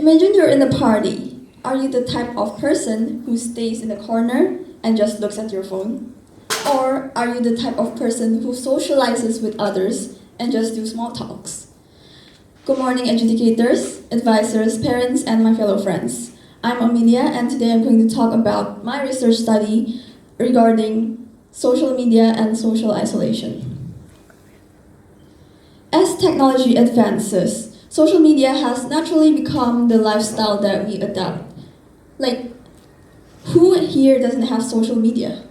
Imagine you're in a party. Are you the type of person who stays in the corner and just looks at your phone? Or are you the type of person who socializes with others and just do small talks? Good morning, educators, advisors, parents, and my fellow friends. I'm Amelia, and today I'm going to talk about my research study regarding social media and social isolation. As technology advances, social media has naturally become the lifestyle that we adopt. Like, who here doesn't have social media?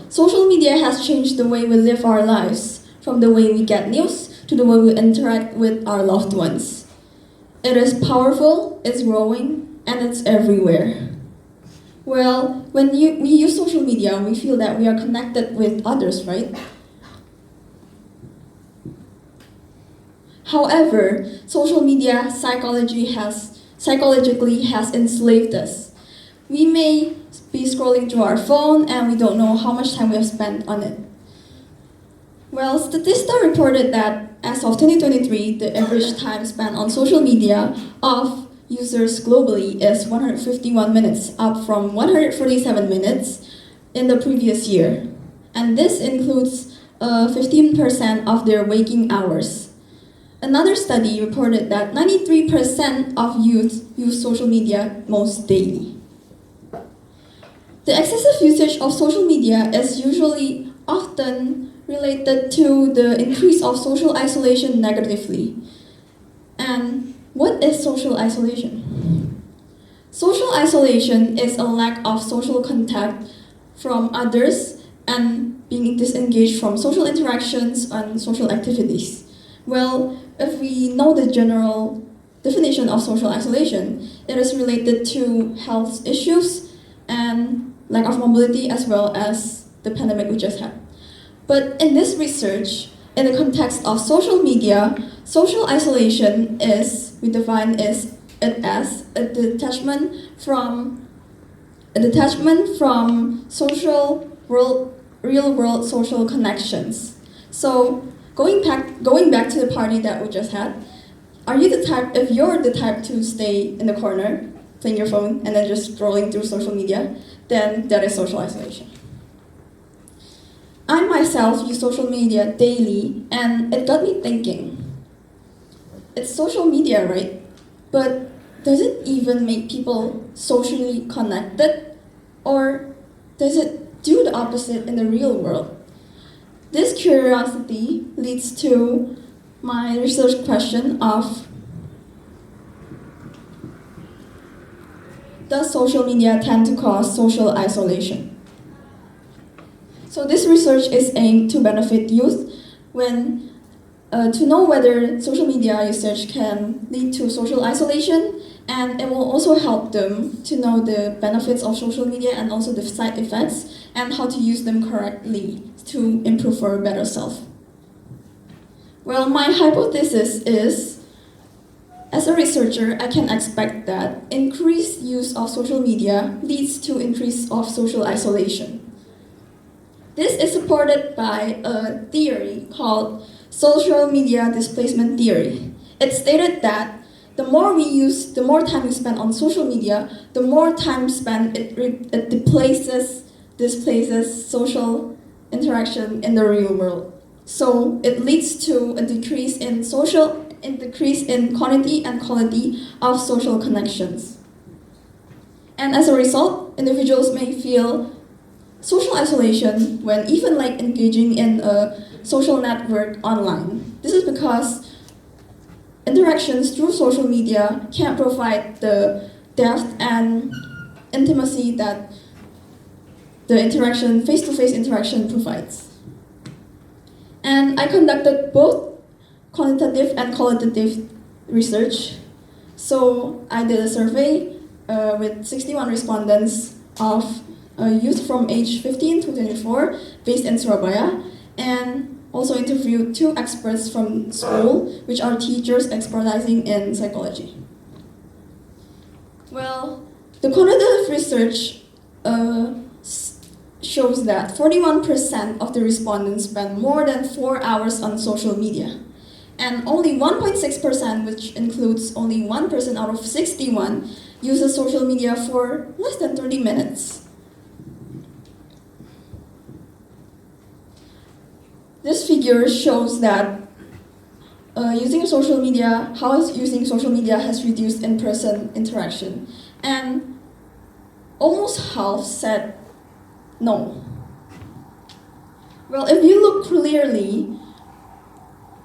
Social media has changed the way we live our lives, from the way we get news to the way we interact with our loved ones. It is powerful, it's growing, and it's everywhere. Well, when we use social media, we feel that we are connected with others, right? However, social media psychologically has enslaved us. We may be scrolling through our phone and we don't know how much time we have spent on it. Well, Statista reported that as of 2023, the average time spent on social media of users globally is 151 minutes, up from 147 minutes in the previous year. And this includes 15% of their waking hours. Another study reported that 93% of youth use social media most daily. The excessive usage of social media is usually often related to the increase of social isolation negatively. And what is social isolation? Social isolation is a lack of social contact from others and being disengaged from social interactions and social activities. Well, if we know the general definition of social isolation, it is related to health issues and lack of mobility as well as the pandemic we just had. But in this research, in the context of social media, social isolation we define it as a detachment from real world social connections. So going back to the party that we just had, if you're the type to stay in the corner, playing your phone, and then just scrolling through social media, then that is social isolation. I myself use social media daily, and it got me thinking. It's social media, right? But does it even make people socially connected? Or does it do the opposite in the real world? This curiosity leads to my research question of, does social media tend to cause social isolation? So this research is aimed to benefit youth to know whether social media usage can lead to social isolation, and it will also help them to know the benefits of social media and also the side effects and how to use them correctly to improve for a better self. Well, my hypothesis is, as a researcher, I can expect that increased use of social media leads to increase of social isolation. This is supported by a theory called social media displacement theory. It stated that the more time we spend on social media, the more time spent it displaces social interaction in the real world. So it leads to a decrease in quantity and quality of social connections. And as a result, individuals may feel social isolation when even engaging in a social network online. This is because interactions through social media can't provide the depth and intimacy that the face-to-face interaction provides. And I conducted both quantitative and qualitative research. So I did a survey with 61 respondents of youth from age 15 to 24 based in Surabaya, and also interviewed 2 experts from school, which are teachers expertising in psychology. Well, the quantitative research shows that 41% of the respondents spend more than 4 hours on social media. And only 1.6%, which includes only 1% out of 61, uses social media for less than 30 minutes. This figure shows that how using social media has reduced in-person interaction. And almost half said no. Well, if you look clearly,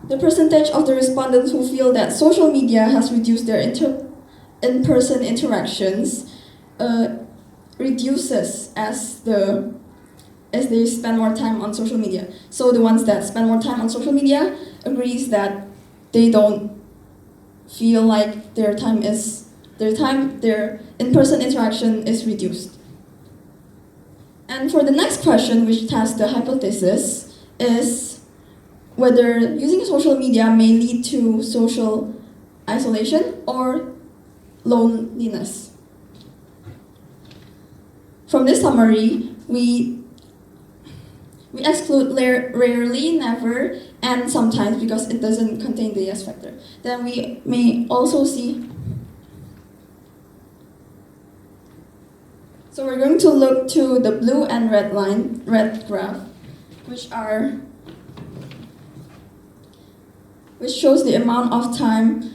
the percentage of the respondents who feel that social media has reduced their in-person interactions reduces as they spend more time on social media. So the ones that spend more time on social media agrees that they don't feel like their in-person interaction is reduced. And for the next question, which tests the hypothesis, is whether using social media may lead to social isolation or loneliness. From this summary, we exclude rarely, never, and sometimes because it doesn't contain the yes factor. Then we may also see. So we're going to look to the blue and red graph, which shows the amount of time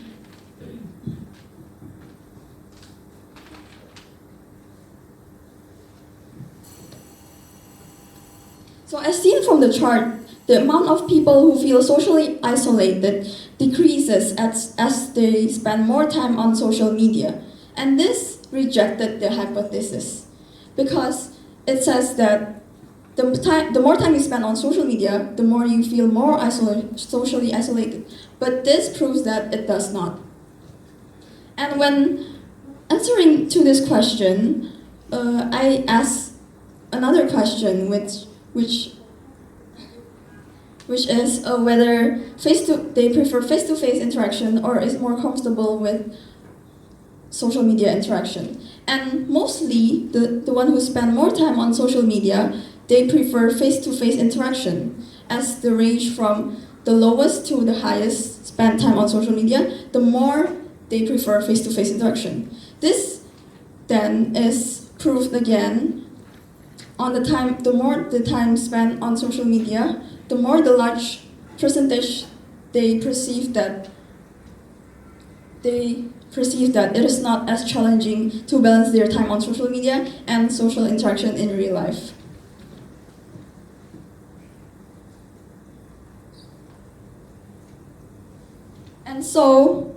So as seen from the chart, the amount of people who feel socially isolated decreases as they spend more time on social media. And this rejected the hypothesis because it says that the more time you spend on social media, the more you feel more socially isolated. But this proves that it does not. And when answering to this question, I asked another question, which is whether they prefer face-to-face interaction or is more comfortable with social media interaction. And mostly, the one who spend more time on social media, they prefer face-to-face interaction, as the range from the lowest to the highest spend time on social media, the more they prefer face-to-face interaction. This then is proved again on the more the time spent on social media, the more the large percentage they perceive that it is not as challenging to balance their time on social media and social interaction in real life. And so,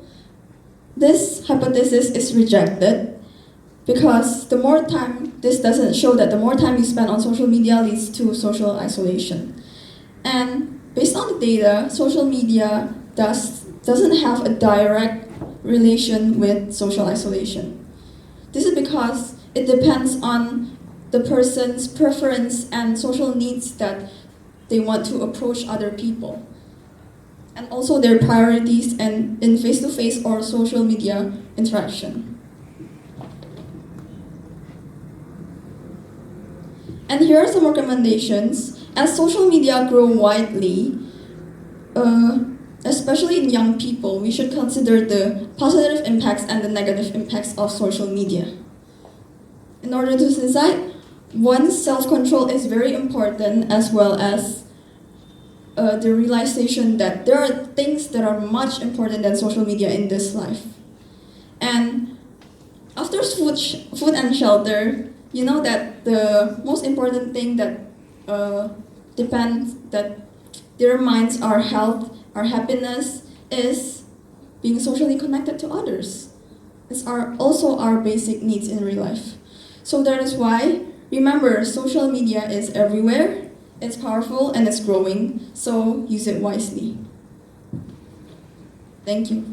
this hypothesis is rejected because this doesn't show that the more time you spend on social media leads to social isolation. And based on the data, social media doesn't have a direct relation with social isolation. This is because it depends on the person's preference and social needs that they want to approach other people, and also their priorities in face-to-face or social media interaction. And here are some recommendations. As social media grow widely, especially in young people, we should consider the positive impacts and the negative impacts of social media. In order to decide, one's self-control is very important, as well as the realization that there are things that are much important than social media in this life. And after food and shelter, you know that the most important thing that determines our health, our happiness, is being socially connected to others. It's also our basic needs in real life. So that is why, remember, social media is everywhere, it's powerful, and it's growing, so use it wisely. Thank you.